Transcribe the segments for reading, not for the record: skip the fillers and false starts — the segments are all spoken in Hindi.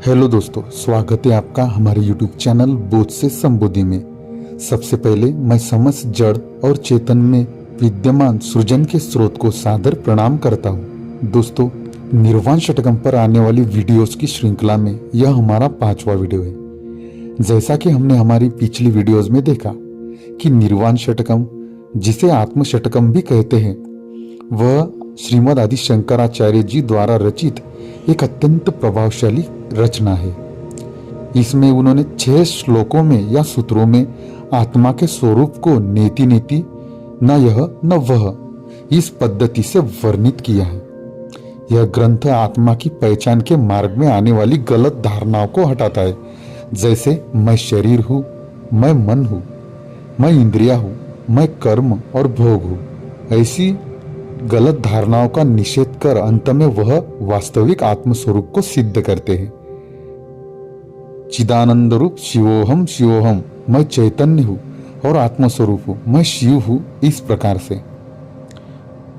हेलो दोस्तों, स्वागत है आपका हमारे यूट्यूब चैनल बोध से संबोधि में। सबसे पहले मैं समस्त जड़ और चेतन में विद्यमान सृजन के स्रोत को सादर प्रणाम करता हूँ। दोस्तों, निर्वाण षटकम पर आने वाली वीडियोस की श्रृंखला में यह हमारा 5वां वीडियो है। जैसा कि हमने हमारी पिछली वीडियोस में देखा कि निर्वाण षटकम, जिसे आत्म षटकम भी कहते हैं, वह श्रीमद् आदि शंकराचार्य जी द्वारा रचित एक अत्यंत प्रभावशाली रचना है। इसमें उन्होंने 6 श्लोकों में या सूत्रों में आत्मा के स्वरूप को नेति नेति न यह न वह इस पद्धति से वर्णित किया है। यह ग्रंथ आत्मा की पहचान के मार्ग में आने वाली गलत धारणाओं को हटाता है, जैसे मैं शरीर हूँ, मैं मन हूँ, मैं इंद्रिया हूँ, मैं कर्म और भोग हूँ। ऐसी गलत धारणाओं का निषेध कर अंत में वह वास्तविक आत्म स्वरूप को सिद्ध करते हैं। चिदानंद रूप शिवोहम शिवोहम, मैं चैतन्य हूँ और आत्म स्वरूप हूँ, मैं शिव हूँ। इस प्रकार से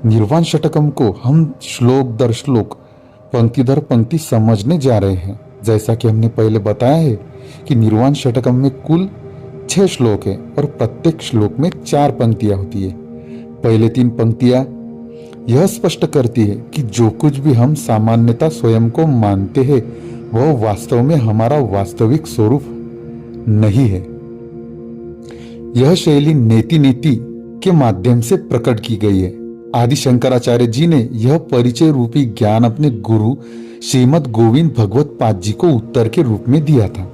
निर्वाण षटकम को हम श्लोक दर श्लोक, पंक्ति दर पंक्ति समझने जा रहे हैं। जैसा कि हमने पहले बताया है कि निर्वाण षटकम में कुल 6 श्लोक है और प्रत्येक श्लोक में 4 पंक्तियां होती है। पहले 3 पंक्तियां यह स्पष्ट करती है कि जो कुछ भी हम सामान्यता स्वयं को मानते हैं वह वास्तव में हमारा वास्तविक स्वरूप नहीं है। यह शैली नेति नेति के माध्यम से प्रकट की गई है। आदि शंकराचार्य जी ने यह परिचय रूपी ज्ञान अपने गुरु श्रीमद् गोविंद भगवत पाद जी को उत्तर के रूप में दिया था।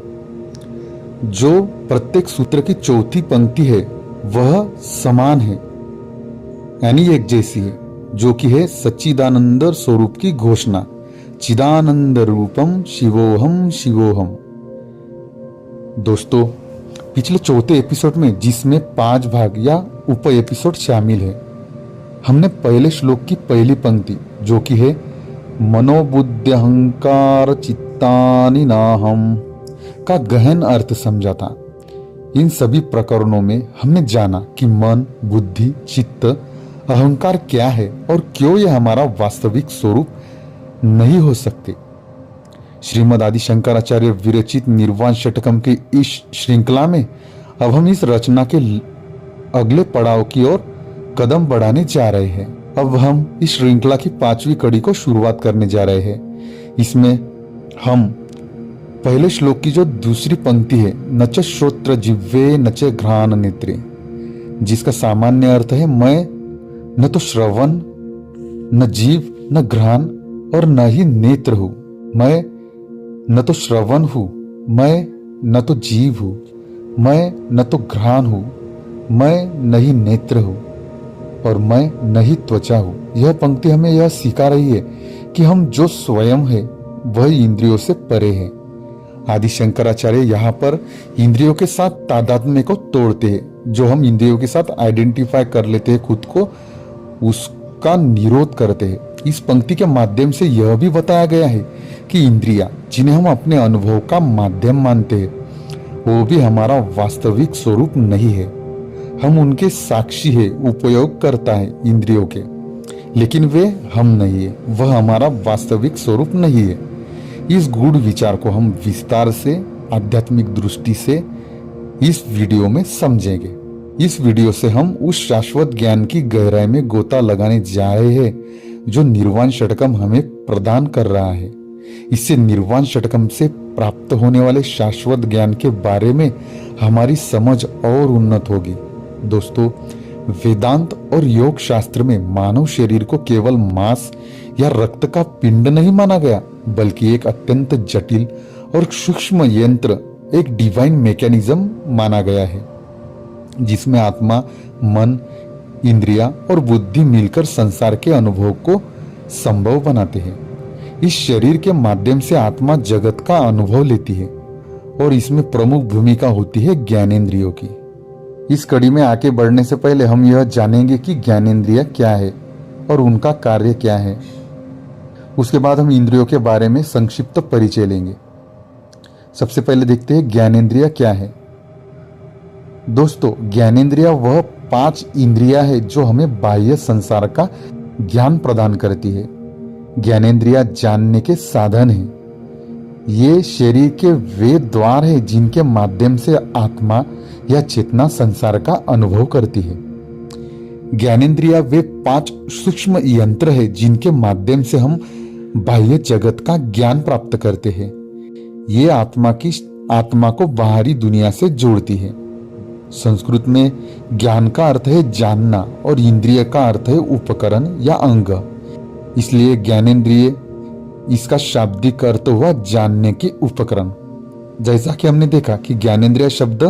जो प्रत्येक सूत्र की चौथी पंक्ति है वह समान है, यानी एक जैसी है, जो कि है सच्चिदानंद स्वरूप की घोषणा। चिदानंद रूपम शिवोहम शिवोहम। दोस्तों, पिछले चौथे एपिसोड में, जिसमें 5 भाग या उप एपिसोड शामिल है, हमने पहले श्लोक की पहली पंक्ति, जो कि है मनोबुद्धि अहंकार चित्तानि नाहम, का गहन अर्थ समझा था। इन सभी प्रकरणों में हमने जाना कि मन, बुद्धि, चित्त, अहंकार क्या है और क्यों यह हमारा वास्तविक स्वरूप नहीं हो सकते। श्रीमद् आदि शंकराचार्य विरचित निर्वाण षटकम की इस श्रृंखला में अब हम इस रचना के अगले पड़ाव की ओर कदम बढ़ाने जा रहे हैं। अब हम इस श्रृंखला की 5वीं कड़ी को शुरुआत करने जा रहे हैं। इसमें हम पहले श्लोक की जो दूसरी पंक्ति है, न च श्रोत्र जिह्वे न च घ्राण नेत्रे, जिसका सामान्य अर्थ है मैं न तो श्रवण, न जीव, न घ्राण और न ही नेत्र हूं। मैं न तो श्रवण हूं, मैं न तो जीव हूं, मैं न तो घ्राण हूं, मैं न ही नेत्र हूं और मैं न ही त्वचा हूं। यह पंक्ति हमें यह सिखा रही है कि हम जो स्वयं है वह इंद्रियों से परे है। आदि शंकराचार्य यहाँ पर इंद्रियों के साथ तादात्म्य को तोड़ते हैं। जो हम इंद्रियों के साथ आइडेंटिफाई कर लेते हैं खुद को, उसका निरोध करते हैं। इस पंक्ति के माध्यम से यह भी बताया गया है कि इंद्रियां, जिन्हें हम अपने अनुभव का माध्यम मानते हैं, वो भी हमारा वास्तविक स्वरूप नहीं है। हम उनके साक्षी है, उपयोग करता है इंद्रियों के, लेकिन वे हम नहीं है, वह हमारा वास्तविक स्वरूप नहीं है। इस गूढ़ विचार को हम विस्तार से आध्यात्मिक दृष्टि से इस वीडियो में समझेंगे। इस वीडियो से हम उस शाश्वत ज्ञान की गहराई में गोता लगाने जा रहे हैं जो निर्वाण षटकम हमें प्रदान कर रहा है। इससे निर्वाण षटकम से प्राप्त होने वाले शाश्वत ज्ञान के बारे में हमारी समझ और उन्नत होगी। दोस्तों, वेदांत और योग शास्त्र में मानव शरीर को केवल मांस या रक्त का पिंड नहीं माना गया, बल्कि एक अत्यंत जटिल और सूक्ष्म यंत्र, एक डिवाइन मैकेनिज्म माना गया है, जिसमें आत्मा, मन, इंद्रिया और बुद्धि मिलकर संसार के अनुभव को संभव बनाते हैं। इस शरीर के माध्यम से आत्मा जगत का अनुभव लेती है और इसमें प्रमुख भूमिका होती है ज्ञानेंद्रियों की। इस कड़ी में आगे बढ़ने से पहले हम यह जानेंगे कि ज्ञानेंद्रिया क्या है और उनका कार्य क्या है। उसके बाद हम इंद्रियों के बारे में संक्षिप्त परिचय लेंगे। सबसे पहले देखते हैं ज्ञानेंद्रिया क्या है। दोस्तों, ज्ञानेंद्रिया वह 5 इंद्रिया है जो हमें बाह्य संसार का ज्ञान प्रदान करती है। ज्ञानेंद्रिया जानने के साधन है। ये शरीर के वे द्वार है जिनके माध्यम से आत्मा या चेतना संसार का अनुभव करती है। ज्ञानेंद्रिया वे 5 सूक्ष्म यंत्र है जिनके माध्यम से हम बाह्य जगत का ज्ञान प्राप्त करते हैं। ये आत्मा को बाहरी दुनिया से जोड़ती है। संस्कृत में ज्ञान का अर्थ है जानना और इंद्रिय का अर्थ है उपकरण या अंग। इसलिए ज्ञानेंद्रिय इसका शाब्दिक अर्थ हुआ जानने की उपकरण। जैसा कि हमने देखा कि ज्ञानेंद्रिय शब्द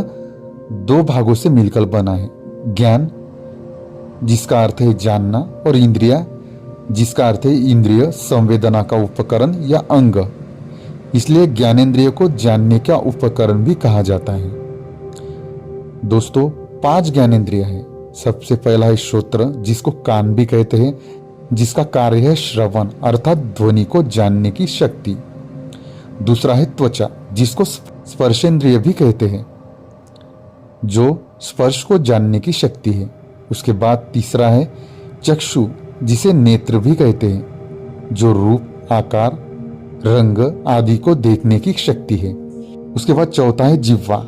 2 भागों से मिलकर बना है, ज्ञान जिसका अर्थ है जानना और इंद्रिया जिसका अर्थ है इंद्रिय संवेदना का उपकरण या अंग। इसलिए ज्ञानेंद्रिय को जानने का उपकरण भी कहा जाता है। दोस्तों 5 ज्ञानेंद्रिय है। सबसे पहला है श्रोत्र जिसको कान भी कहते हैं, जिसका कार्य है श्रवण अर्थात ध्वनि को जानने की शक्ति। दूसरा है त्वचा जिसको स्पर्शेंद्रिय भी कहते हैं, जो स्पर्श को जानने की शक्ति है। उसके बाद तीसरा है चक्षु जिसे नेत्र भी कहते हैं, जो रूप आकार रंग आदि को देखने की शक्ति है। उसके बाद चौथा है जिह्वा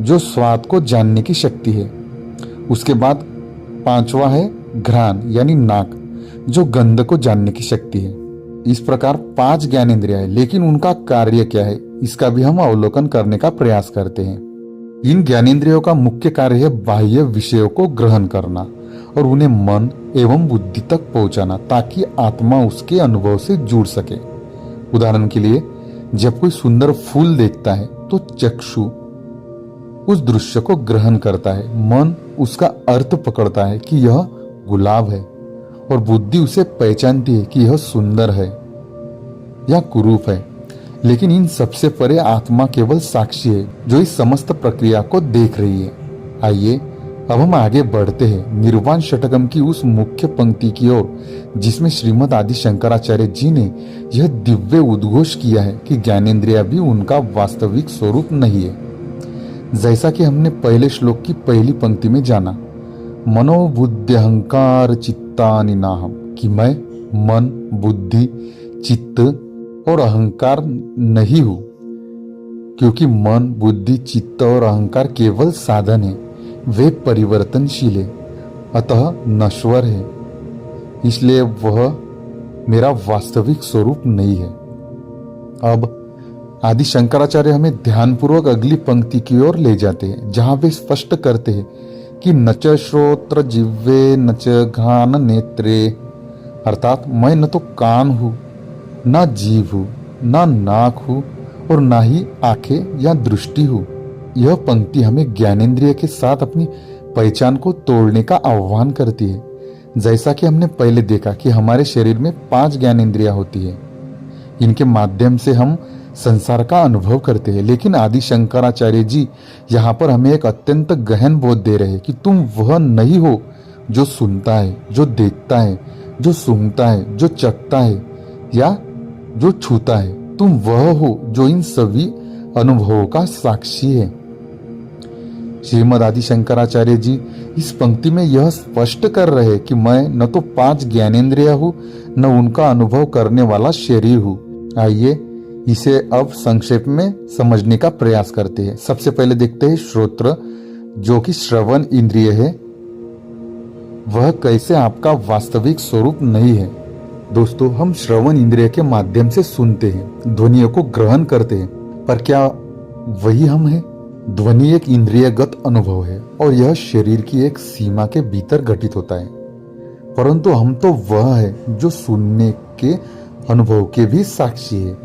जो स्वाद को जानने की शक्ति है। उसके बाद 5वां है घ्राण यानी नाक जो गंध को जानने की शक्ति है। इस प्रकार 5 ज्ञानेंद्रिय है, लेकिन उनका कार्य क्या है इसका भी हम अवलोकन करने का प्रयास करते हैं। इन ज्ञानेंद्रियों का मुख्य कार्य है बाह्य विषयों को ग्रहण करना और उन्हें मन एवं बुद्धि तक पहुंचाना ताकि आत्मा उसके अनुभव से जुड़ सके। उदाहरण के लिए जब कोई सुंदर फूल देखता है तो चक्षु उस दृश्य को ग्रहण करता है, मन उसका अर्थ पकड़ता है कि यह गुलाब है और बुद्धि उसे पहचानती है कि यह सुंदर है या कुरूप है। लेकिन इन सबसे परे आत्मा केवल साक्षी है जो इस समस्त प्रक्रिया को देख रही है। आइए अब हम आगे बढ़ते हैं निर्वाण षटकम की उस मुख्य पंक्ति की ओर जिसमें श्रीमद् आदि शंकराचार्य जी ने यह दिव्य उद्घोष किया है कि ज्ञानेंद्रिय भी उनका वास्तविक स्वरूप नहीं है। जैसा कि हमने पहले श्लोक की पहली पंक्ति में जाना, मनोबुद्धि अहंकार चित्तानि नाहम, कि मैं मन बुद्धि चित्त और अहंकार नहीं हूं, क्योंकि मन बुद्धि चित्त और अहंकार केवल साधन है, वे परिवर्तनशील है अतः नश्वर है, इसलिए वह मेरा वास्तविक स्वरूप नहीं है। अब आदि शंकराचार्य हमें ध्यानपूर्वक अगली पंक्ति की ओर ले जाते हैं जहां वे स्पष्ट करते हैं कि न च श्रोत्र जिह्वे न च घ्राण नेत्रे, अर्थात मैं न तो कान हूं न जीभ हूं न नाक हूं और न ही आंखें या दृष्टि हूं। यह पंक्ति हमें ज्ञानेंद्रिय के साथ अपनी पहचान को तोड़ने का आह्वान करती है। जैसा कि हमने पहले देखा कि हमारे शरीर में 5 ज्ञानेंद्रियां होती है, इनके माध्यम से हम संसार का अनुभव करते हैं। लेकिन आदि शंकराचार्य जी यहाँ पर हमें एक अत्यंत गहन बोध दे रहे हैं कि तुम वह नहीं हो जो सुनता है, जो देखता है, जो सूंघता है, जो चखता है या जो छूता है। तुम वह हो जो इन सभी अनुभवों का साक्षी है। श्रीमद् आदि शंकराचार्य जी इस पंक्ति में यह स्पष्ट कर रहे हैं कि मैं न तो 5 ज्ञानेंद्रिय हूं न उनका अनुभव करने वाला शरीर हूं। आइए इसे अब संक्षेप में समझने का प्रयास करते हैं। सबसे पहले देखते हैं श्रोत्र जो कि श्रवण इंद्रिय है, वह कैसे आपका वास्तविक स्वरूप नहीं है। दोस्तों हम श्रवण इंद्रिय के माध्यम से सुनते हैं, ध्वनियों को ग्रहण करते हैं, पर क्या वही हम हैं? ध्वनि एक इंद्रियगत अनुभव है और यह शरीर की एक सीमा के भीतर घटित होता है, परंतु हम तो वह है जो सुनने के अनुभव के भी साक्षी है।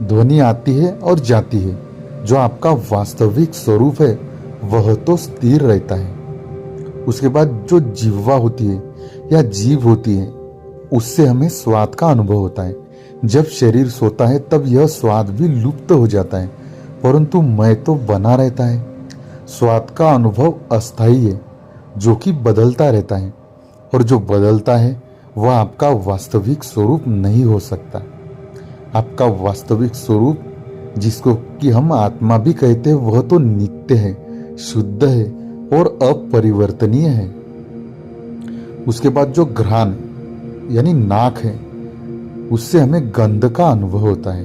ध्वनि आती है और जाती है, जो आपका वास्तविक स्वरूप है वह तो स्थिर रहता है। उसके बाद जो जिह्वा होती है या जीभ होती है, उससे हमें स्वाद का अनुभव होता है। जब शरीर सोता है तब यह स्वाद भी लुप्त हो जाता है, परंतु मैं तो बना रहता है। स्वाद का अनुभव अस्थायी है, जो कि बदलता रहता है, और जो बदलता है वह आपका वास्तविक स्वरूप नहीं हो सकता। आपका वास्तविक स्वरूप जिसको कि हम आत्मा भी कहते हैं, वह तो नित्य है, शुद्ध है और अपरिवर्तनीय है। उसके बाद जो घ्राण यानी नाक है, उससे हमें गंध का अनुभव होता है।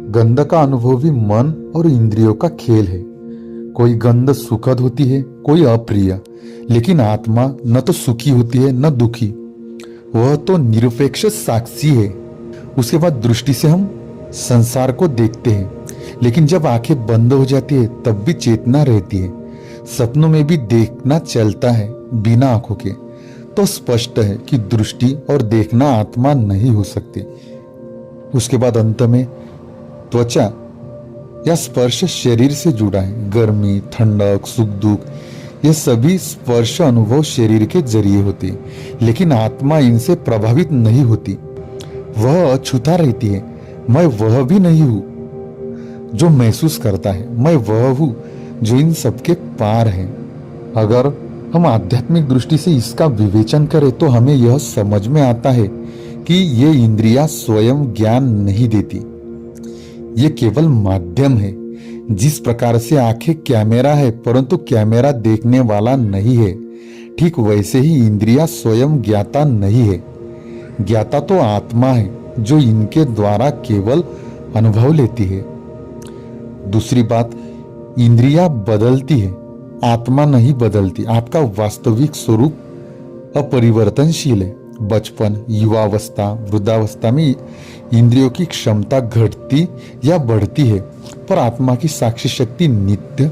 गंध का अनुभव भी मन और इंद्रियों का खेल है। कोई गंध सुखद होती है, कोई अप्रिय, लेकिन आत्मा न तो सुखी होती है न दुखी, वह तो निरपेक्ष साक्षी है। उसके बाद दृष्टि से हम संसार को देखते हैं, लेकिन जब आंखें बंद हो जाती है तब भी चेतना रहती है। सपनों में भी देखना चलता है बिना आंखों के। तो स्पष्ट है कि दृष्टि और देखना आत्मा नहीं हो सकती। उसके बाद अंत में त्वचा या स्पर्श शरीर से जुड़ा है। गर्मी, ठंडक, सुख दुख, ये सभी स्पर्श अनुभव शरीर के जरिए होते हैं, लेकिन आत्मा इनसे प्रभावित नहीं होती। वह अछूता रहती है। मैं वह भी नहीं हूं जो महसूस करता है, मैं वह हूं जो इन सबके पार है। अगर हम आध्यात्मिक दृष्टि से इसका विवेचन करें तो हमें यह समझ में आता है कि ये इंद्रियां स्वयं ज्ञान नहीं देती, ये केवल माध्यम है। जिस प्रकार से आंखें कैमरा है परंतु कैमरा देखने वाला नहीं है, ठीक वैसे ही इंद्रियां स्वयं ज्ञाता नहीं है। ज्ञाता तो आत्मा है जो इनके द्वारा केवल अनुभव लेती है। दूसरी बात, इंद्रियां बदलती है, आत्मा नहीं बदलती। आपका वास्तविक स्वरूप अपरिवर्तनशील है। बचपन, युवावस्था, वृद्धावस्था में इंद्रियों की क्षमता घटती या बढ़ती है, पर आत्मा की साक्षी शक्ति नित्य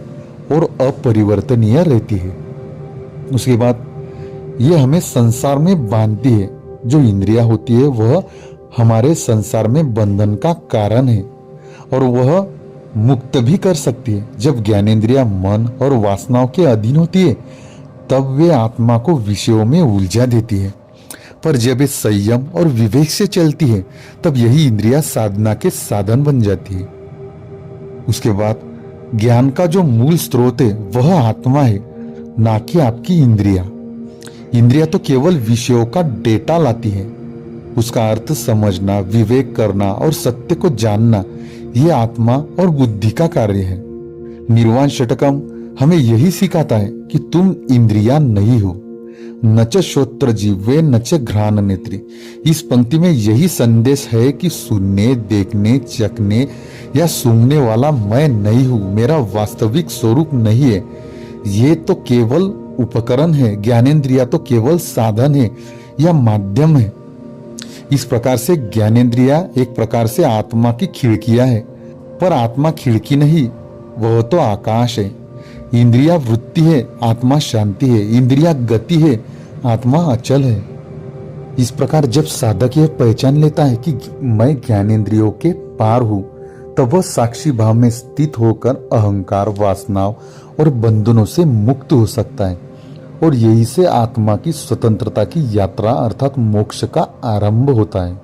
और अपरिवर्तनीय रहती है। उसके बाद ये हमें संसार में बांधती है। जो इंद्रियां होती है वह हमारे संसार में बंधन का कारण है और वह मुक्त भी कर सकती है। जब ज्ञानेंद्रियां मन और वासनाओं के अधीन होती है तब वे आत्मा को विषयों में उलझा देती है, पर जब ये संयम और विवेक से चलती है तब यही इंद्रियां साधना के साधन बन जाती है। उसके बाद ज्ञान का जो मूल स्रोत है वह आत्मा है, ना कि आपकी इंद्रियां। इंद्रियां तो केवल विषयों का डेटा लाती है। उसका अर्थ समझना, विवेक करना और सत्य को जानना, ये आत्मा और बुद्धि का कार्य है। निर्वाण षटकम हमें यही सिखाता है कि तुम इंद्रियां नहीं हो। नच श्रोत्र जिह्वे नच घ्राण नेत्री। इस पंक्ति में यही संदेश है कि सुनने, देखने, चखने या सूंघने वाला मैं नहीं हूं, मेरा वास्तविक स्वरूप नहीं है। ये तो केवल उपकरण है, ज्ञानेंद्रिया तो केवल साधन है या माध्यम है। इस प्रकार से ज्ञानेंद्रिया एक प्रकार से आत्मा की खिड़कियां है, पर आत्मा खिड़की नहीं, वह तो आकाश है। इंद्रिया वृत्ति है, आत्मा शांति है। इंद्रिया गति है, आत्मा अचल है। इस प्रकार जब साधक यह पहचान लेता है कि मैं ज्ञानेंद्रियों के पार हूं, तब वह साक्षी भाव में स्थित होकर अहंकार, वासनाओं और बंधनों से मुक्त हो सकता है और यही से आत्मा की स्वतंत्रता की यात्रा अर्थात मोक्ष का आरंभ होता है।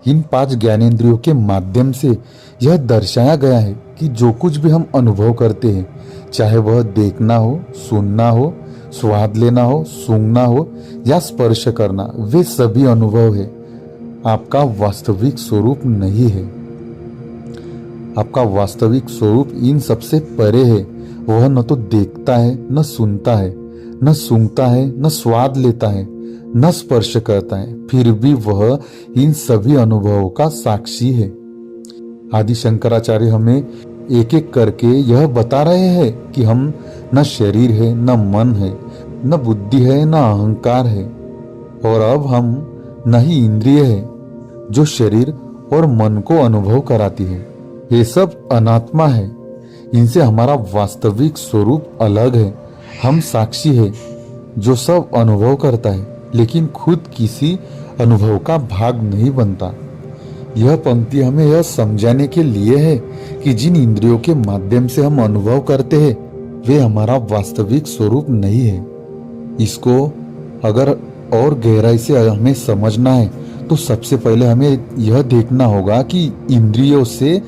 इन 5 ज्ञानेंद्रियों के माध्यम से यह दर्शाया गया है कि जो कुछ भी हम अनुभव करते हैं, चाहे वह देखना हो, सुनना हो, स्वाद लेना हो, सूंघना हो या स्पर्श करना, वे सभी अनुभव है, आपका वास्तविक स्वरूप नहीं है। आपका वास्तविक स्वरूप इन सबसे परे है। वह न तो देखता है, न सुनता है, न सूंघता है, न स्वाद लेता है, न स्पर्श करता है, फिर भी वह इन सभी अनुभवों का साक्षी है। आदि शंकराचार्य हमें एक एक करके यह बता रहे हैं कि हम न शरीर है, न मन है, न बुद्धि है, न अहंकार है, और अब हम न ही इंद्रिय है जो शरीर और मन को अनुभव कराती है। ये सब अनात्मा है, इनसे हमारा वास्तविक स्वरूप अलग है। हम साक्षी है जो सब अनुभव करता है, लेकिन खुद किसी अनुभव का भाग नहीं बनता। यह पंक्ति हमें यह समझाने के लिए है कि जिन इंद्रियों के माध्यम से हम अनुभव करते हैं वे हमारा वास्तविक स्वरूप नहीं है। इसको अगर और गहराई से हमें समझना है तो सबसे पहले हमें यह देखना होगा कि इंद्रियों से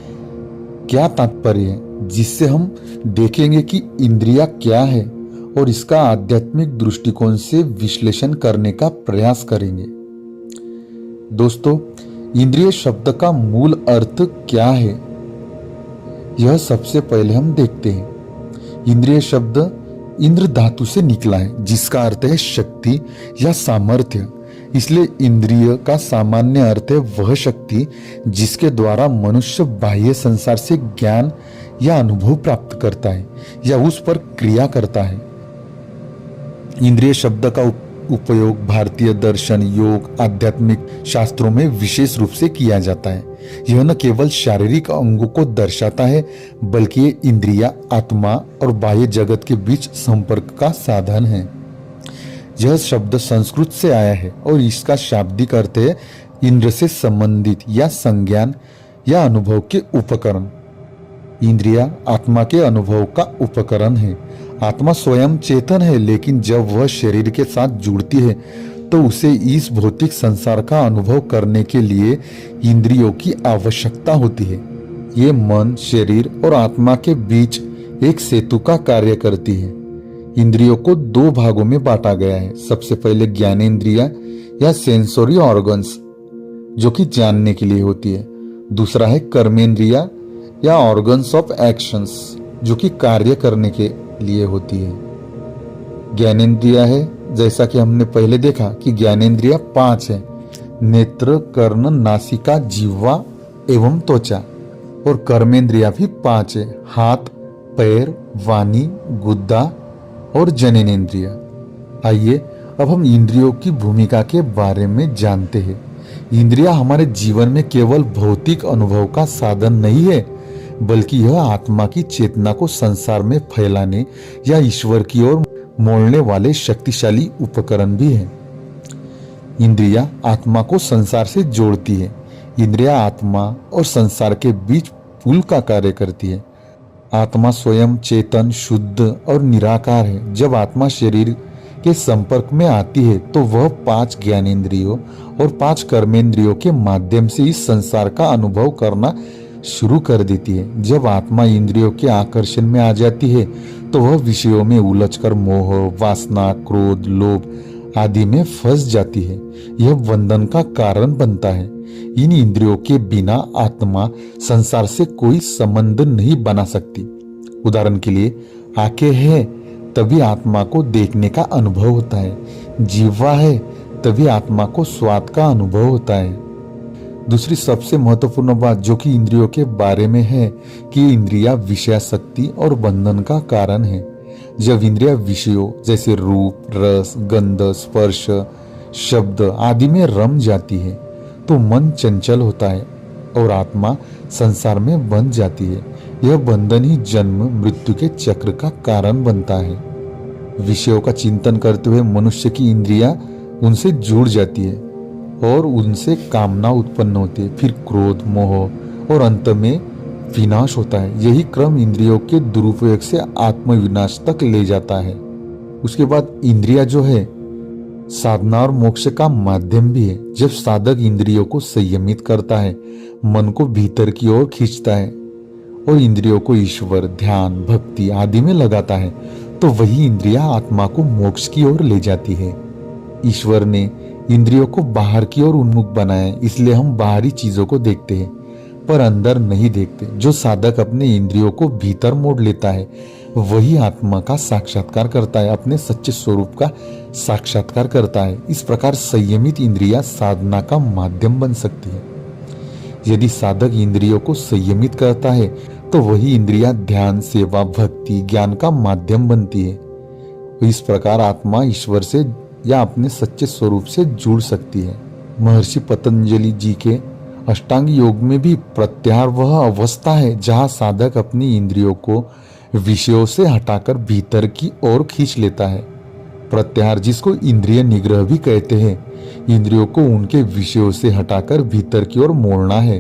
क्या तात्पर्य है, जिससे हम देखेंगे कि इंद्रिया क्या है और इसका आध्यात्मिक दृष्टिकोण से विश्लेषण करने का प्रयास करेंगे। दोस्तों, इंद्रिय शब्द का मूल अर्थ क्या है, यह सबसे पहले हम देखते हैं। इंद्रिय शब्द इंद्र धातु से निकला है, जिसका अर्थ है शक्ति या सामर्थ्य। इसलिए इंद्रिय का सामान्य अर्थ है वह शक्ति जिसके द्वारा मनुष्य बाह्य संसार से ज्ञान या अनुभव प्राप्त करता है या उस पर क्रिया करता है। इंद्रिय शब्द का उपयोग भारतीय दर्शन, योग, आध्यात्मिक शास्त्रों में विशेष रूप से किया जाता है। यह न केवल शारीरिक अंगों को दर्शाता है बल्कि ये इंद्रिया आत्मा और बाह्य जगत के बीच संपर्क का साधन है। यह शब्द संस्कृत से आया है और इसका शाब्दिक अर्थ है इंद्र से संबंधित या संज्ञान या अनुभव के उपकरण। इंद्रिया आत्मा के अनुभव का उपकरण है। आत्मा स्वयं चेतन है, लेकिन जब वह शरीर के साथ जुड़ती है तो उसे इस भौतिक संसार का अनुभव करने के लिए इंद्रियों की आवश्यकता होती है। ये मन, शरीर और आत्मा के बीच एक सेतु का कार्य करती है। इंद्रियों को दो भागों में बांटा गया है। सबसे पहले ज्ञानेंद्रिया या सेंसोरी ऑर्गन्स, जो कि जानने के लिए होती है। दूसरा है कर्मेंद्रिया या ऑर्गन्स ऑफ एक्शंस, जो कि कार्य करने के लिए होती है। ज्ञानेंद्रिया है, जैसा कि हमने पहले देखा कि ज्ञानेंद्रिया 5 है: नेत्र, कर्ण, नासिका, जिह्वा एवं त्वचा। और कर्मेंद्रिया भी 5 है: हाथ, पैर, वाणी, गुद्दा और जननेंद्रिया। आइए अब हम इंद्रियों की भूमिका के बारे में जानते हैं। इंद्रिया हमारे जीवन में केवल भौतिक अनुभव का साधन नहीं है, बल्कि यह आत्मा की चेतना को संसार में फैलाने या ईश्वर की ओर मोड़ने वाले शक्तिशाली उपकरण भी है। इंद्रिया आत्मा को संसार से जोड़ती है। इंद्रिया आत्मा और संसार के बीच पुल का कार्य करती है। आत्मा स्वयं चेतन, शुद्ध और निराकार है। जब आत्मा शरीर के संपर्क में आती है तो वह 5 ज्ञानेंद्रियों और 5 कर्मेंद्रियों के माध्यम से इस संसार का अनुभव करना शुरू कर देती है। जब आत्मा इंद्रियों के आकर्षण में आ जाती है तो वह विषयों में उलझकर मोह, वासना, क्रोध, लोभ आदि में फंस जाती है। यह बंधन का कारण बनता है। इन इंद्रियों के बिना आत्मा संसार से कोई संबंध नहीं बना सकती। उदाहरण के लिए, आंखें हैं तभी आत्मा को देखने का अनुभव होता है। जिह्वा है तभी आत्मा को स्वाद का अनुभव होता है। दूसरी सबसे महत्वपूर्ण बात जो कि इंद्रियों के बारे में है कि इंद्रिया विषयासक्ति और बंधन का कारण है। जब इंद्रिया विषयों जैसे रूप, रस, गंध, स्पर्श, शब्द आदि में रम जाती है तो मन चंचल होता है और आत्मा संसार में बंध जाती है। यह बंधन ही जन्म मृत्यु के चक्र का कारण बनता है। विषयों का चिंतन करते हुए मनुष्य की इंद्रियां उनसे जुड़ जाती है और उनसे कामना उत्पन्न होती है। फिर क्रोध, मोह और अंत में विनाश होता है। यही क्रम इंद्रियों के दुरुपयोग से आत्मविनाश तक ले जाता है। उसके बाद इंद्रिया जो है साधना और मोक्ष का माध्यम भी है। जब साधक इंद्रियों को संयमित करता है, मन को भीतर की ओर खींचता है और इंद्रियों को ईश्वर, ध्यान, भक्ति आदि में लगाता है तो वही इंद्रिया आत्मा को मोक्ष की ओर ले जाती है। ईश्वर ने इंद्रियों को बाहर की ओर उन्मुख बनाया है, इसलिए हम बाहरी चीजों को देखते हैं पर अंदर नहीं देखते। जो साधक अपने इंद्रियों को भीतर मोड़ लेता है वही आत्मा का साक्षात्कार करता है, अपने सच्चे स्वरूप का साक्षात्कार करता है। इस प्रकार संयमित इंद्रियां साधना का माध्यम बन सकती है। यदि साधक इंद्रियों को संयमित करता है तो वही इंद्रियां ध्यान, सेवा, भक्ति, ज्ञान का माध्यम बनती है। इस प्रकार आत्मा ईश्वर से या अपने सच्चे स्वरूप से जुड़ सकती है। महर्षि पतंजलि जी के अष्टांग योग में भी प्रत्याहार वह अवस्था है जहाँ साधक अपनी इंद्रियों को विषयों से हटाकर भीतर की ओर खींच लेता है। प्रत्याहार, जिसको इंद्रिय निग्रह भी कहते हैं, इंद्रियों को उनके विषयों से हटाकर भीतर की ओर मोड़ना है।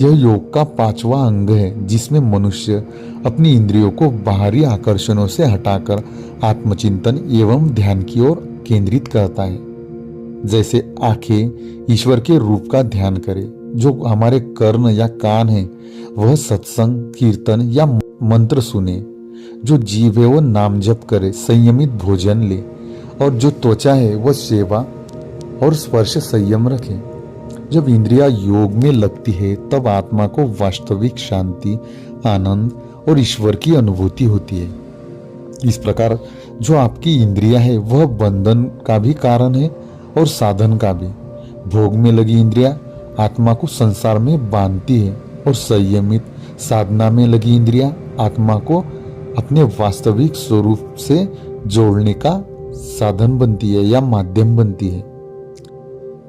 यह योग का 5वां अंग है जिसमें मनुष्य अपनी इंद्रियों को बाहरी आकर्षणों से हटाकर आत्मचिंतन एवं ध्यान की ओर केंद्रित करता है। जैसे आंखें ईश्वर के रूप का ध्यान करे, जो हमारे कर्ण या कान है वह सत्संग, कीर्तन या मंत्र सुने, जो जीव है वह नाम जप करे, संयमित भोजन ले और जो त्वचा है वह सेवा और स्पर्श संयम रखे। जब इंद्रिया योग में लगती है तब आत्मा को वास्तविक शांति, आनंद और ईश्वर की अनुभूति होती है। इस प्रकार जो आपकी इंद्रिया है वह बंधन का भी कारण है और साधन का भी। भोग में लगी इंद्रिया आत्मा को संसार में बांधती है और संयमित साधना में लगी इंद्रिया आत्मा को अपने वास्तविक स्वरूप से जोड़ने का साधन बनती है या माध्यम बनती है।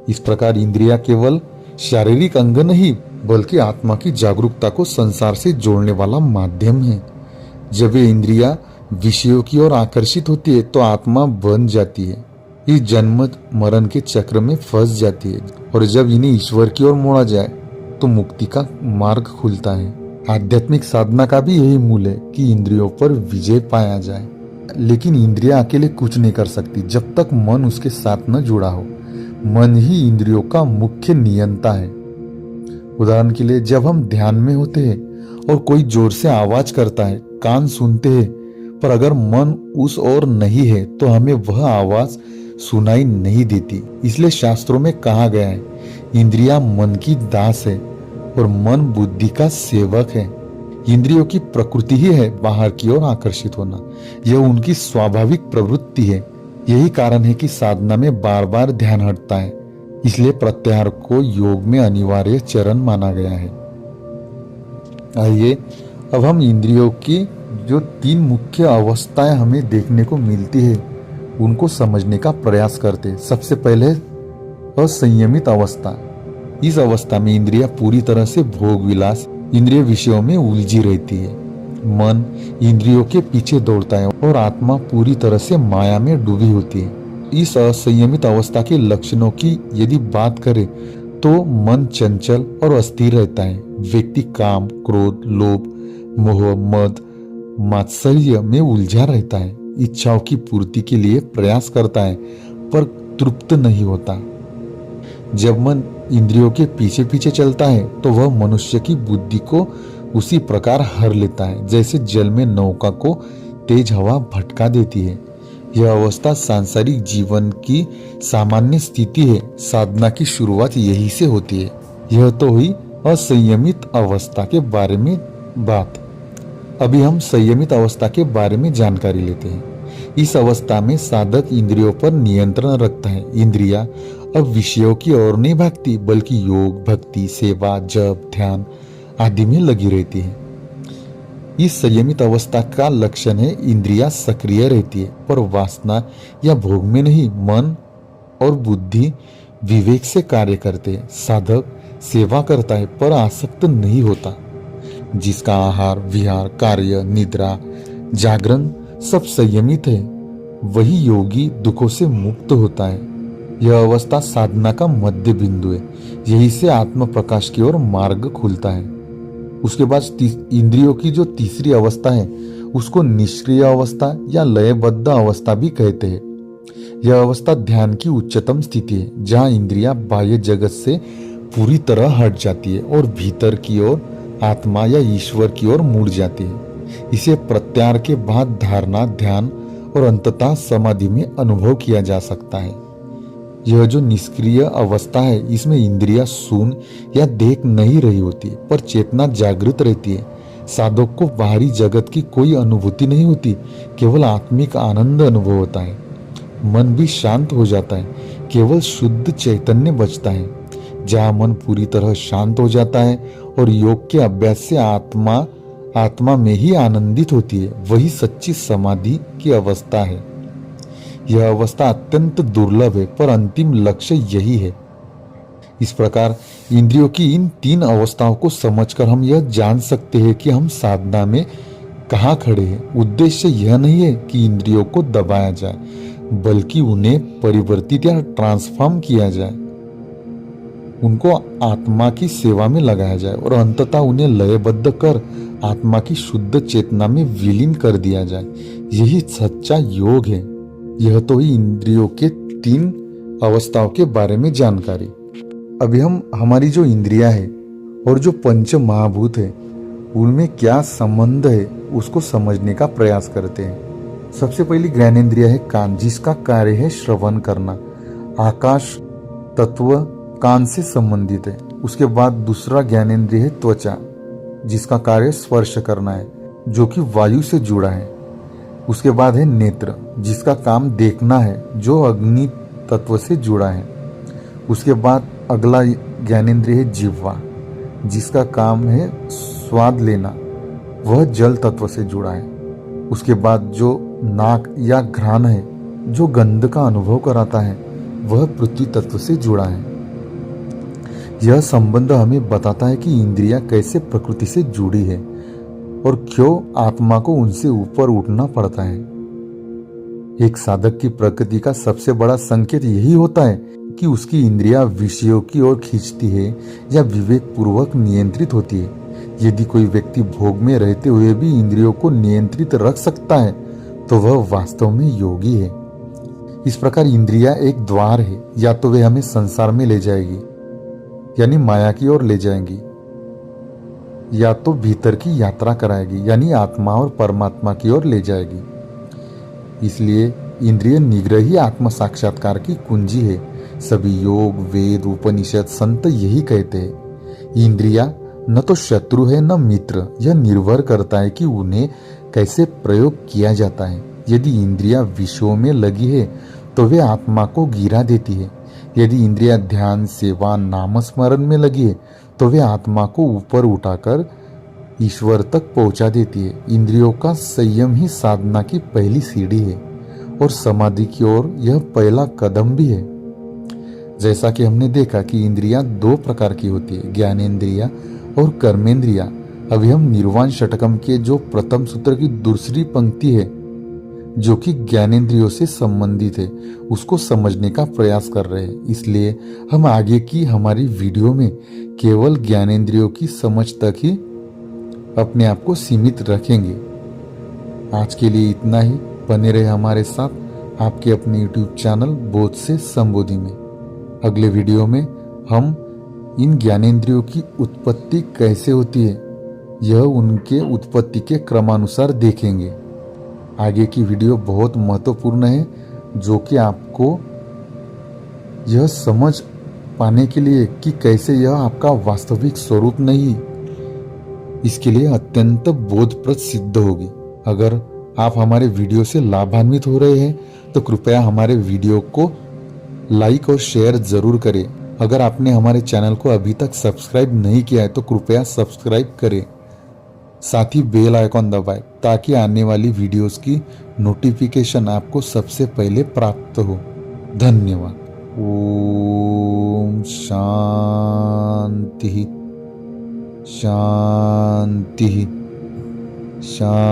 इस प्रकार इंद्रिया केवल शारीरिक अंग नहीं बल्कि आत्मा की जागरूकता को संसार से जोड़ने वाला माध्यम है। जब ये इंद्रिया विषयों की ओर आकर्षित होती है तो आत्मा बन जाती है, इस जन्म मरण के चक्र में फंस जाती है और जब इन्हें ईश्वर की ओर मोड़ा जाए तो मुक्ति का मार्ग खुलता है। आध्यात्मिक साधना का भी यही मूल है कि इंद्रियों पर विजय पाया जाए। लेकिन इंद्रिया अकेले कुछ नहीं कर सकती जब तक मन उसके साथ न जुड़ा हो। मन ही इंद्रियों का मुख्य नियंता है। उदाहरण के लिए जब हम ध्यान में होते हैं और कोई जोर से आवाज करता है, कान सुनते हैं, पर अगर मन उस ओर नहीं है तो हमें वह आवाज सुनाई नहीं देती। इसलिए शास्त्रों में कहा गया है, इंद्रिया मन की दास है और मन बुद्धि का सेवक है। इंद्रियों की प्रकृति ही है बाहर की ओर आकर्षित होना, यह उनकी स्वाभाविक प्रवृत्ति है। यही कारण है कि साधना में बार बार ध्यान हटता है, इसलिए प्रत्याहार को योग में अनिवार्य चरण माना गया है। आइए अब हम इंद्रियों की जो 3 मुख्य अवस्थाएं हमें देखने को मिलती है उनको समझने का प्रयास करते हैं। सबसे पहले असंयमित अवस्था। इस अवस्था में इंद्रियां पूरी तरह से भोग विलास इंद्रिय विषयों में उलझी रहती है। मन इंद्रियों के पीछे दौड़ता है और आत्मा पूरी तरह से माया में डूबी होती है। इस असंयमित अवस्था के लक्षणों की यदि बात करें तो मन चंचल और अस्थिर रहता है। व्यक्ति काम, क्रोध, लोभ, मोह, मद, मात्सर्य में उलझा रहता है। इच्छाओं की पूर्ति के लिए प्रयास करता है पर तृप्त नहीं होता। जब मन इंद्रियों के पीछे पीछे चलता है तो वह मनुष्य की बुद्धि को उसी प्रकार हर लेता है जैसे जल में नौका को तेज हवा भटका देती है। यह अवस्था सांसारिक जीवन की सामान्य स्थिति है। साधना की शुरुआत यही से होती है। यह तो हुई असंयमित अवस्था के बारे में बात। अभी हम संयमित अवस्था के बारे में जानकारी लेते हैं। इस अवस्था में साधक इंद्रियों पर नियंत्रण रखता है। इंद्रिया अब विषयों की ओर नहीं भागती बल्कि योग, भक्ति, सेवा, जप, ध्यान आदि में लगी रहती है। इस संयमित अवस्था का लक्षण है इंद्रियां सक्रिय रहती है पर वासना या भोग में नहीं। मन और बुद्धि विवेक से कार्य करते हैं। साधक सेवा करता है पर आसक्त नहीं होता। जिसका आहार, विहार, कार्य, निद्रा, जागरण सब संयमित है वही योगी दुखों से मुक्त होता है। यह अवस्था साधना का मध्य बिंदु है। यही से आत्म प्रकाश की ओर मार्ग खुलता है। उसके बाद इंद्रियों की जो तीसरी अवस्था है उसको निष्क्रिय अवस्था या लयबद्ध अवस्था भी कहते हैं। यह अवस्था ध्यान की उच्चतम स्थिति है जहाँ इंद्रियां बाह्य जगत से पूरी तरह हट जाती है और भीतर की ओर आत्मा या ईश्वर की ओर मुड़ जाती है। इसे प्रत्याहार के बाद धारणा, ध्यान और अंततः समाधि में अनुभव किया जा सकता है। यह जो निष्क्रिय अवस्था है इसमें इंद्रियां सुन या देख नहीं रही होती पर चेतना जागृत रहती है। साधक को बाहरी जगत की कोई अनुभूति नहीं होती, केवल आत्मिक आनंद अनुभव होता है। मन भी शांत हो जाता है, केवल शुद्ध चैतन्य बचता है। जहाँ मन पूरी तरह शांत हो जाता है और योग के अभ्यास से आत्मा में ही आनंदित होती है, वही सच्ची समाधि की अवस्था है। यह अवस्था अत्यंत दुर्लभ है पर अंतिम लक्ष्य यही है। इस प्रकार इंद्रियों की इन 3 अवस्थाओं को समझकर हम यह जान सकते हैं कि हम साधना में कहाँ खड़े हैं। उद्देश्य यह नहीं है कि इंद्रियों को दबाया जाए बल्कि उन्हें परिवर्तित या ट्रांसफॉर्म किया जाए, उनको आत्मा की सेवा में लगाया जाए और अंततः उन्हें लयबद्ध कर आत्मा की शुद्ध चेतना में विलीन कर दिया जाए। यही सच्चा योग है। यह तो ही इंद्रियों के 3 अवस्थाओं के बारे में जानकारी। अभी हम हमारी जो इंद्रियां है और जो पंच महाभूत है उनमें क्या संबंध है उसको समझने का प्रयास करते हैं। सबसे पहली ज्ञानेंद्रिय है कान, जिसका कार्य है श्रवण करना। आकाश तत्व कान से संबंधित है। उसके बाद दूसरा ज्ञानेंद्रिय है त्वचा, जिसका कार्य स्पर्श करना है जो कि वायु से जुड़ा है। उसके बाद है नेत्र, जिसका काम देखना है, जो अग्नि तत्व से जुड़ा है। उसके बाद अगला ज्ञानेंद्रिय है जिह्वा, जिसका काम है स्वाद लेना, वह जल तत्व से जुड़ा है। उसके बाद जो नाक या घ्राण है, जो गंध का अनुभव कराता है, वह पृथ्वी तत्व से जुड़ा है। यह संबंध हमें बताता है कि इंद्रियां कैसे प्रकृति से जुड़ी है और क्यों आत्मा को उनसे ऊपर उठना पड़ता है। एक साधक की प्रकृति का सबसे बड़ा संकेत यही होता है कि उसकी इंद्रियां विषयों की ओर खींचती है या विवेक पूर्वक नियंत्रित होती है। यदि कोई व्यक्ति भोग में रहते हुए भी इंद्रियों को नियंत्रित रख सकता है तो वह वास्तव में योगी है। इस प्रकार इंद्रियां एक द्वार है, या तो वे हमें संसार में ले जाएगी यानी माया की ओर ले जाएंगी, या तो भीतर की यात्रा कराएगी यानी आत्मा और परमात्मा की ओर ले जाएगी। इसलिए इंद्रिय निग्रह ही आत्म साक्षात्कार की कुंजी है। सभी योग, वेद, उपनिषद, संत यही कहते हैं। इंद्रियां न तो शत्रु है न मित्र, यह निर्भर करता है कि उन्हें कैसे प्रयोग किया जाता है। यदि इंद्रियां विषयों में लगी है तो वे आत्मा को गिरा देती है। यदि इंद्रियां ध्यान, सेवा, नामस्मरण में लगी है तो वे आत्मा को ऊपर उठाकर ईश्वर तक पहुंचा देती है। इंद्रियों का संयम ही साधना की पहली सीढ़ी है और समाधि की ओर यह पहला कदम भी है। जैसा कि हमने देखा कि इंद्रियां दो प्रकार की होती है, ज्ञानेंद्रिया और कर्मेंद्रिया। अभी हम निर्वाण षटकम के जो प्रथम सूत्र की दूसरी पंक्ति है, जो कि ज्ञानेंद्रियों से संबंधित है, उसको समझने का प्रयास कर रहे हैं। इसलिए हम आगे की हमारी वीडियो में केवल ज्ञानेंद्रियों की समझ तक ही अपने आप को सीमित रखेंगे। आज के लिए इतना ही। बने रहे हमारे साथ आपके अपने यूट्यूब चैनल बोध से संबोधि में। अगले वीडियो में हम इन ज्ञानेंद्रियों की उत्पत्ति कैसे होती है, यह उनके उत्पत्ति के क्रमानुसार देखेंगे। आगे की वीडियो बहुत महत्वपूर्ण है, जो कि आपको यह समझ पाने के लिए कि कैसे यह आपका वास्तविक स्वरूप नहीं, इसके लिए अत्यंत बोधप्रद सिद्ध होगी। अगर आप हमारे वीडियो से लाभान्वित हो रहे हैं तो कृपया हमारे वीडियो को लाइक और शेयर जरूर करें। अगर आपने हमारे चैनल को अभी तक सब्सक्राइब नहीं किया है तो कृपया सब्सक्राइब करें, साथ ही बेल आइकॉन दबाएं ताकि आने वाली वीडियोस की नोटिफिकेशन आपको सबसे पहले प्राप्त हो। धन्यवाद। ओम शांति शांति शांति।